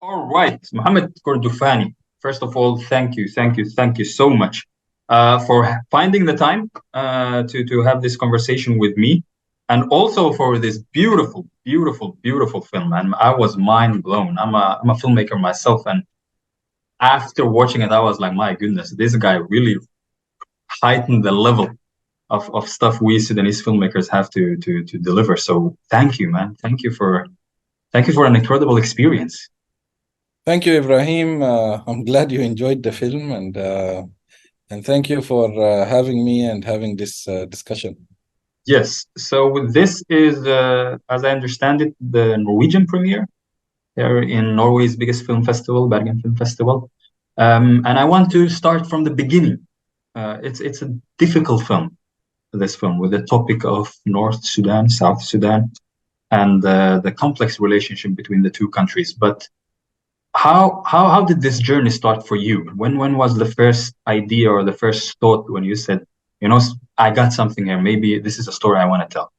All right, Mohammed Kordofani. First of all, thank you so much for finding the time to have this conversation with me, and also for this beautiful film. And I was mind blown. I'm a filmmaker myself, and after watching it, I was like, my goodness, this guy really heightened the level of stuff we Sudanese filmmakers have to deliver. So thank you, man. Thank you for an incredible experience. Thank you, Ibrahim. I'm glad you enjoyed the film, and thank you for having me and having this discussion. Yes. So this is, as I understand it, the Norwegian premiere here in Norway's biggest film festival, Bergen Film Festival. And I want to start from the beginning. It's a difficult film, this film, with the topic of North Sudan, South Sudan, and the complex relationship between the two countries. But how did this journey start for you? When was the first idea or the first thought when you said, I got something here. Maybe this is a story I want to tell.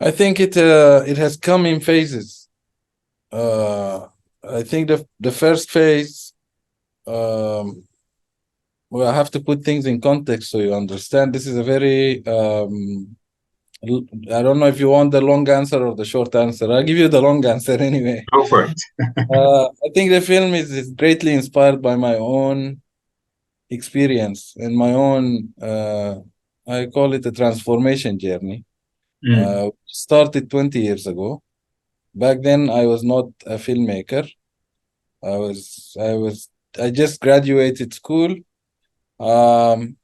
I think it has come in phases. I think the first phase. Well, I have to put things in context so you understand. This is a very I don't know if you want the long answer or the short answer. I'll give you the long answer anyway. Go for it. I think the film is greatly inspired by my own experience and my own, I call it a transformation journey. Started 20 years ago. Back then, I was not a filmmaker. I just graduated school. I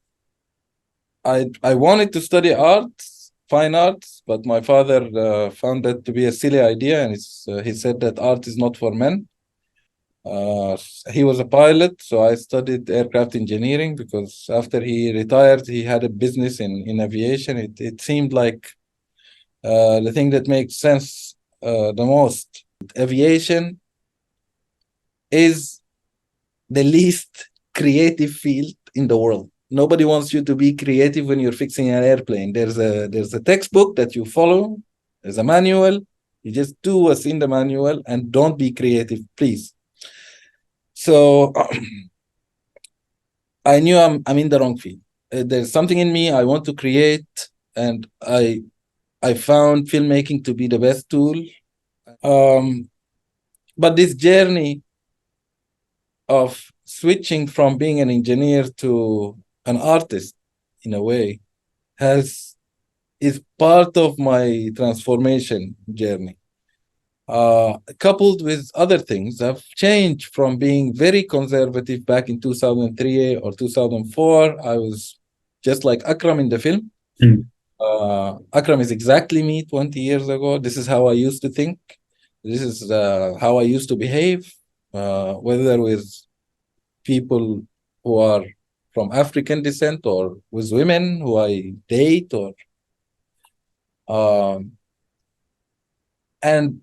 wanted to study arts, fine arts, but my father found that to be a silly idea, and he said that art is not for men. He was a pilot, so I studied aircraft engineering because after he retired, he had a business in aviation. It seemed like the thing that makes sense the most. Aviation is the least creative field in the world. Nobody wants you to be creative when you're fixing an airplane. There's a textbook that you follow. There's a manual. You just do what's in the manual and don't be creative, please. So I knew I'm in the wrong field. There's something in me I want to create, and I found filmmaking to be the best tool. But this journey of switching from being an engineer to an artist, in a way, is part of my transformation journey. Coupled with other things, I've changed from being very conservative back in 2003 or 2004. I was just like Akram in the film. Akram is exactly me 20 years ago. This is how I used to think. This is how I used to behave, whether with people who are from African descent or with women who I date, or and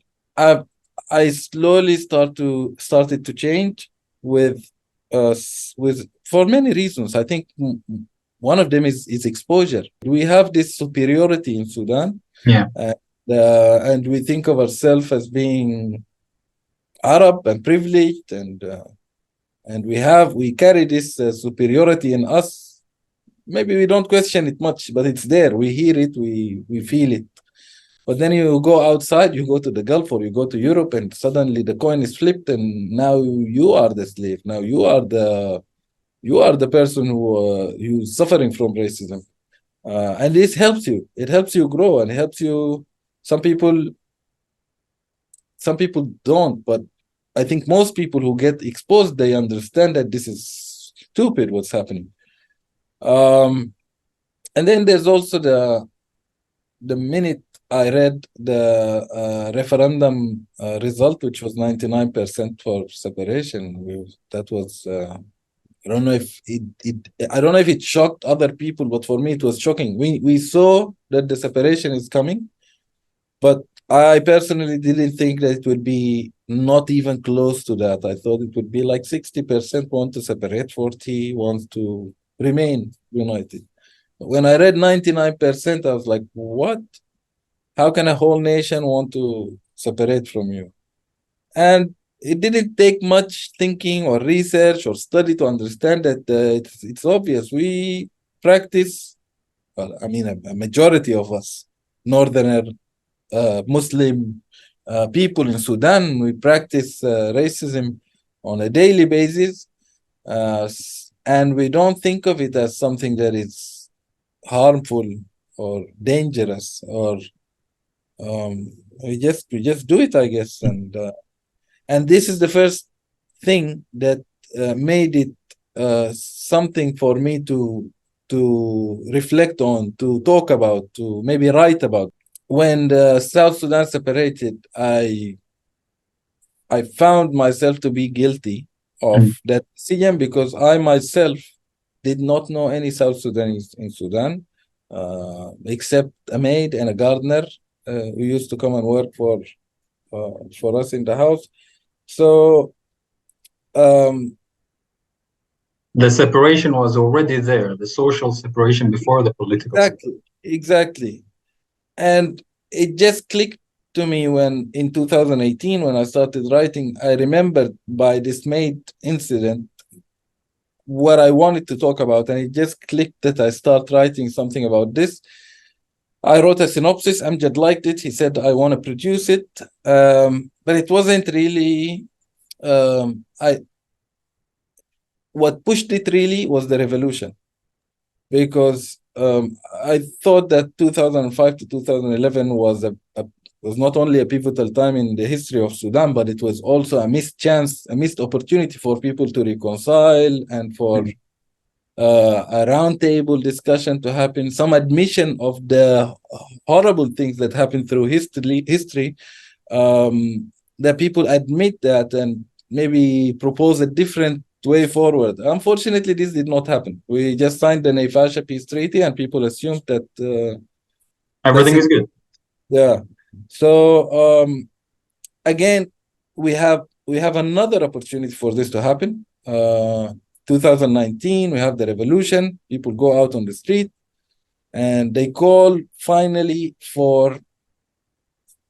I slowly started to change with for many reasons. I think one of them is exposure. We have this superiority in Sudan, and we think of ourselves as being Arab and privileged, and we carry this superiority in us. Maybe we don't question it much, but it's there. We hear it, we feel it. But then you go outside, you go to the Gulf or you go to Europe, and suddenly the coin is flipped, and now you are the slave. Now you are the person who's suffering from racism, and this helps you. It helps you grow, and it helps you. Some people don't, but I think most people who get exposed, they understand that this is stupid what's happening. And then there's also the minute I read the referendum result, which was 99% for separation. That was I don't know if it shocked other people, but for me it was shocking. We saw that the separation is coming, but I personally didn't think that it would be not even close to that. I thought it would be like 60% want to separate, 40 want to remain united. When I read 99%, I was like, what? How can a whole nation want to separate from you? And it didn't take much thinking or research or study to understand that it's obvious. We practice, well, I mean, a majority of us, northerner Muslim people in Sudan, we practice racism on a daily basis, and we don't think of it as something that is harmful or dangerous, or we just do it, I guess. And this is the first thing that made it something for me to reflect on, to talk about, to maybe write about. When the South Sudan separated, I found myself to be guilty of that decision, because I myself did not know any South Sudanese in Sudan, except a maid and a gardener who used to come and work for us in the house. So the separation was already there, the social separation before the political. Exactly. And it just clicked to me when in 2018, when I started writing, I remembered by this maid incident what I wanted to talk about, and it just clicked that I start writing something about this. I wrote a synopsis. Amjad liked it. He said, I want to produce it. But it wasn't really, what pushed it really was the revolution. Because I thought that 2005 to 2011 was not only a pivotal time in the history of Sudan, but it was also a missed chance, a missed opportunity for people to reconcile, and for a roundtable discussion to happen, some admission of the horrible things that happened through history, that people admit that and maybe propose a different way forward. Unfortunately, this did not happen. We just signed the Naivasha Peace Treaty, and people assumed that everything is good. Yeah. So again, we have another opportunity for this to happen. 2019, we have the revolution. People go out on the street, and they call finally for,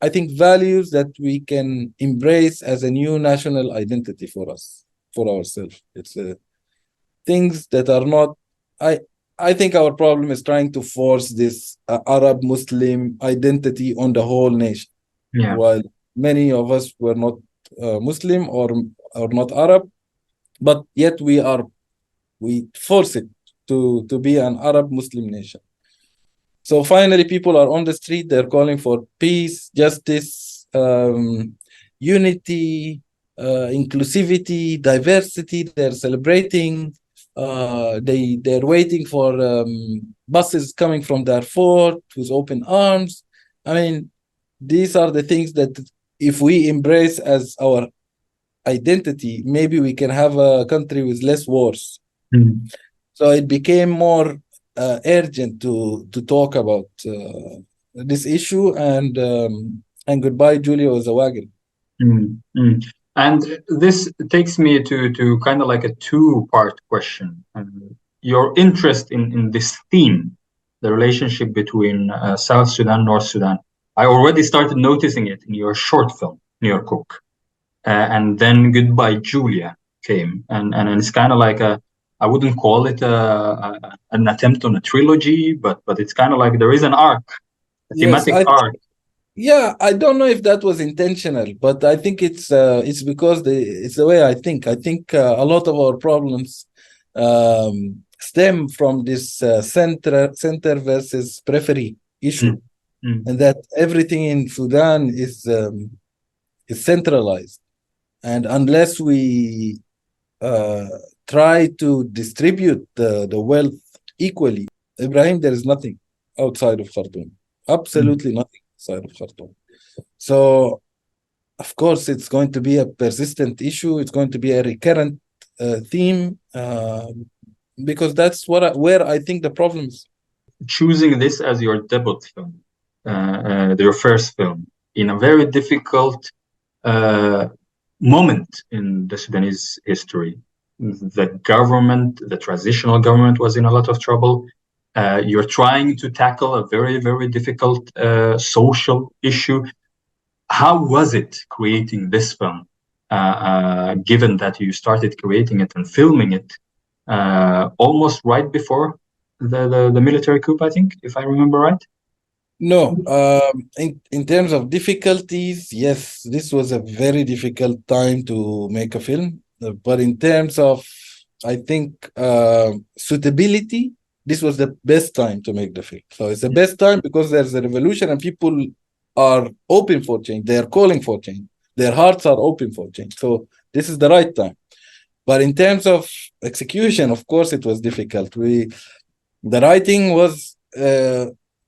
I think, values that we can embrace as a new national identity for us, for ourselves. It's things that are not. I think our problem is trying to force this Arab Muslim identity on the whole nation, while many of us were not Muslim or not Arab, but yet we force it to be an Arab Muslim nation. So finally, people are on the street. They're calling for peace, justice, unity, inclusivity, diversity. They're celebrating. They're waiting for buses coming from Darfur with open arms. I mean, these are the things that if we embrace as our identity, maybe we can have a country with less wars. So it became more urgent to talk about this issue, and goodbye, Julio Zawagiri. And this takes me to kind of like a two-part question. Your interest in this theme, the relationship between South Sudan, North Sudan. I already started noticing it in your short film, New York Cook. And then Goodbye, Julia came. And it's kind of like I wouldn't call it an attempt on a trilogy, but it's kind of like there is an arc, a thematic arc. Yeah, I don't know if that was intentional, but I think it's because it's the way I think. I think a lot of our problems stem from this center versus periphery issue, and that everything in Sudan is centralized, and unless we try to distribute the wealth equally, Ibrahim, there is nothing outside of Khartoum. Absolutely nothing outside of Khartoum. So, of course, it's going to be a persistent issue. It's going to be a recurrent theme, because that's where I think the problem is. Choosing this as your debut film, your first film, in a very difficult moment in the Sudanese history. The government, the transitional government, was in a lot of trouble. You're trying to tackle a very, very difficult social issue. How was it creating this film given that you started creating it and filming it almost right before the military coup, I think, if I remember right. No, in terms of difficulties, yes, this was a very difficult time to make a film. But in terms of, I think, suitability, this was the best time to make the film. So it's the best time because there's a revolution and people are open for change. They are calling for change. Their hearts are open for change. So this is the right time. But in terms of execution, of course, it was difficult. The writing was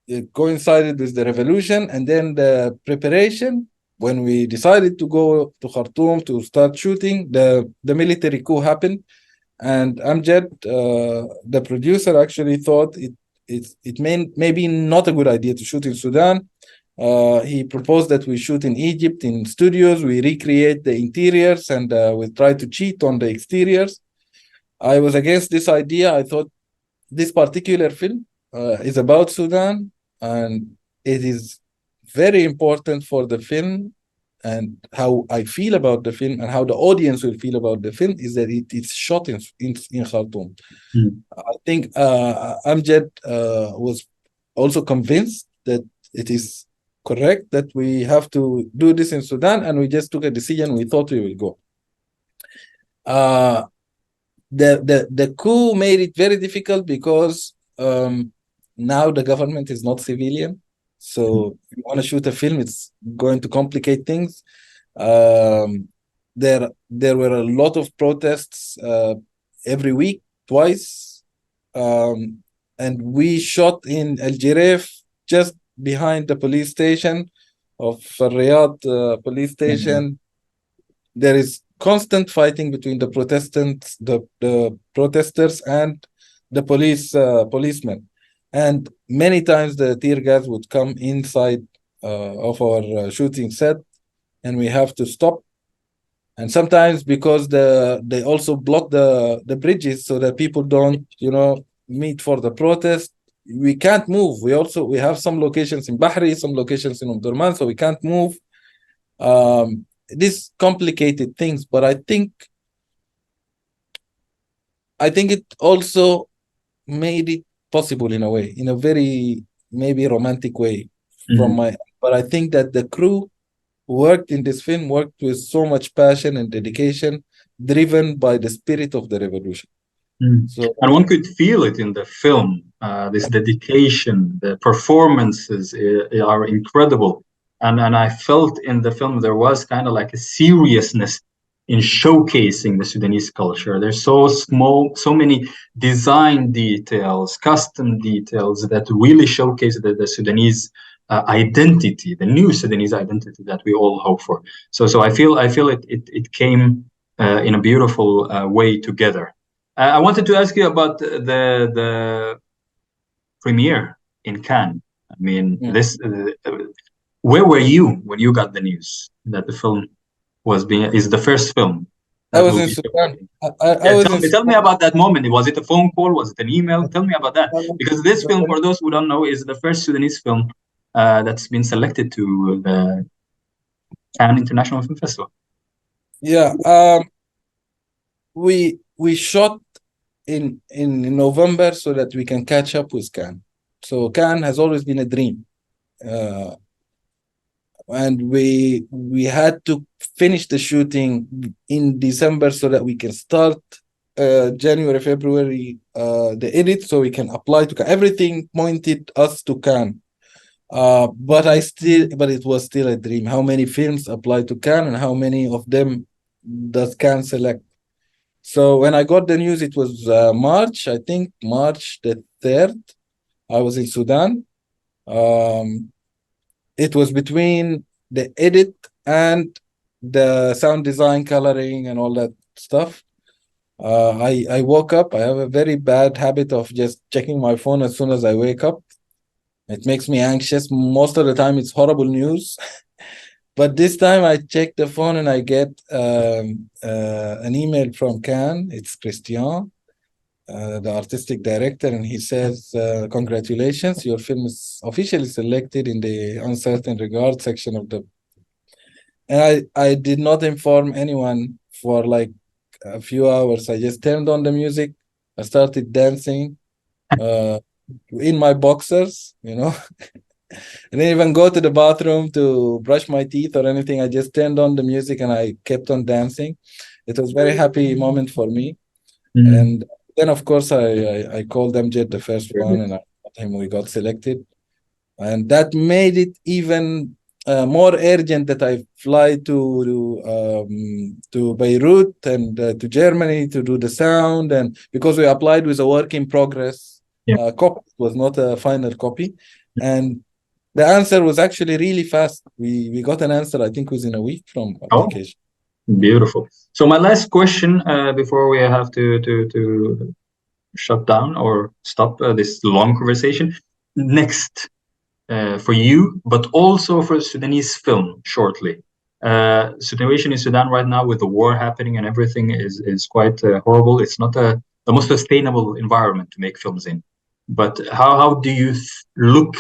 it coincided with the revolution, and then the preparation. When we decided to go to Khartoum to start shooting, the military coup happened, and Amjad, the producer, actually thought it maybe not a good idea to shoot in Sudan. He proposed that we shoot in Egypt in studios. We recreate the interiors and we try to cheat on the exteriors. I was against this idea. I thought this particular film is about Sudan, and it is very important for the film and how I feel about the film and how the audience will feel about the film is that it's shot in Khartoum. I think Amjad was also convinced that it is correct that we have to do this in Sudan, and we just took a decision. We thought we will go. The coup made it very difficult because now the government is not civilian. So if you want to shoot a film, it's going to complicate things. There were a lot of protests every week, twice. And we shot in El Jiref, just behind the police station of Riyadh police station. There is constant fighting between the Protestants, the protesters, and the policemen. And many times the tear gas would come inside of our shooting set, and we have to stop. And sometimes because they also block the bridges so that people don't, meet for the protest, we can't move. We have some locations in Bahri, some locations in Omdurman, so we can't move. This complicated things, but I think it also made it possible in a way, in a very maybe romantic way but I think that the crew worked in this film worked with so much passion and dedication, driven by the spirit of the revolution. So, and one could feel it in the film. This dedication, the performances are incredible. And I felt in the film there was kind of like a seriousness in showcasing the Sudanese culture. There's so many design details, custom details that really showcase the Sudanese identity, the new Sudanese identity that we all hope for. So I feel it came in a beautiful way together. I wanted to ask you about the premiere in Cannes. I mean, where were you when you got the news that the film is the first film? I was in Sudan. Tell me about that moment. Was it a phone call? Was it an email? Tell me about that. Because this film, for those who don't know, is the first Sudanese film that's been selected to the Cannes International Film Festival. Yeah. We shot in November so that we can catch up with Cannes. So Cannes has always been a dream. And we had to finish the shooting in December so that we can start January, February, the edit, so we can apply to Cannes. Everything pointed us to Cannes. But it was still a dream. How many films apply to Cannes and how many of them does Cannes select? So when I got the news, it was March, I think March the 3rd. I was in Sudan. It was between the edit and the sound design, coloring, and all that stuff. I woke up. I have a very bad habit of just checking my phone as soon as I wake up. It makes me anxious. Most of the time, it's horrible news. But this time I checked the phone and I get an email from Cannes. It's Christian, the artistic director, and he says, congratulations, your film is officially selected in the uncertain regard section of the And I did not inform anyone for like a few hours. I just turned on the music. I started dancing in my boxers, you know. I didn't even go to the bathroom to brush my teeth or anything. I just turned on the music and I kept on dancing. It was a very happy moment for me. And then, of course, I called Amjad, the first one, and I told him we got selected. And that made it even more urgent that I fly to Beirut and to Germany to do the sound. And because we applied with a work in progress copy, it was not a final copy. And the answer was actually really fast. We got an answer, I think, within a week from application. Beautiful. So my last question before we have to shut down or stop this long conversation. Next, for you, but also for Sudanese film shortly. Situation in Sudan right now with the war happening and everything is quite horrible. It's not the most sustainable environment to make films in. But how do you look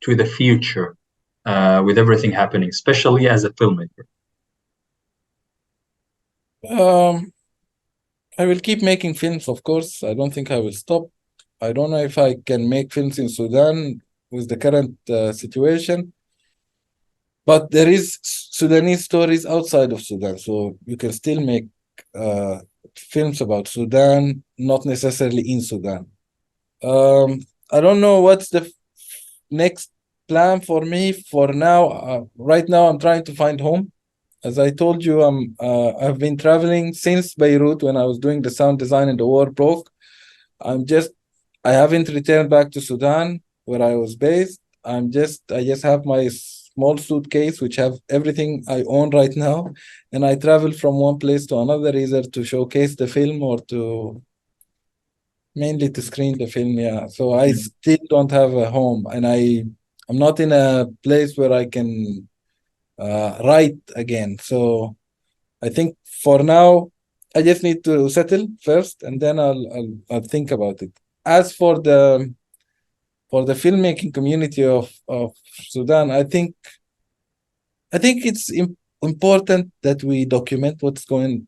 to the future with everything happening, especially as a filmmaker? I will keep making films, of course. I don't think I will stop. I don't know if I can make films in Sudan with the current situation, but there is Sudanese stories outside of Sudan, so you can still make films about Sudan, not necessarily in Sudan. I don't know what's the next plan for me. For now, right now, I'm trying to find home. As I told you, I've been traveling since Beirut when I was doing the sound design and the war broke. I haven't returned back to Sudan where I was based. I just have my small suitcase which have everything I own right now, and I travel from one place to another either to showcase the film or mainly to screen the film. Yeah, so I still don't have a home, and I'm not in a place where I can write again. So I think for now I just need to settle first, and then I'll think about it. As for the filmmaking community of Sudan, I think it's important that we document what's going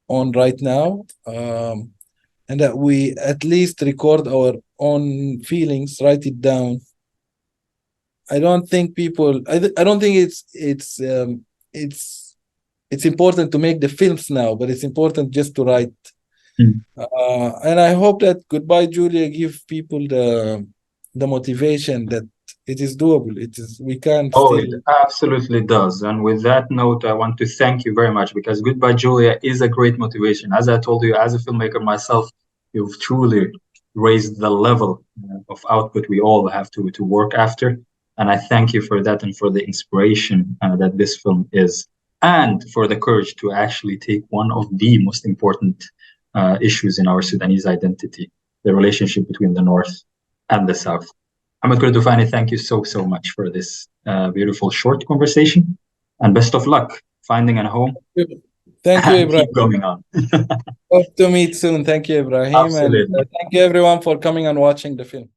on right now, and that we at least record our own feelings, write it down. I don't think it's important to make the films now, but it's important just to write. And I hope that Goodbye Julia give people the motivation that it is doable. We can still. It absolutely does. And with that note, I want to thank you very much because Goodbye Julia is a great motivation. As I told you, as a filmmaker myself, you've truly raised the level of output we all have to work after. And I thank you for that and for the inspiration that this film is, and for the courage to actually take one of the most important issues in our Sudanese identity, the relationship between the North and the South. Ahmed Kordofani, thank you so much for this beautiful short conversation, and best of luck finding a home. Thank you, Ibrahim. Keep going on. Hope to meet soon. Thank you, Ibrahim. Absolutely. And thank you, everyone, for coming and watching the film.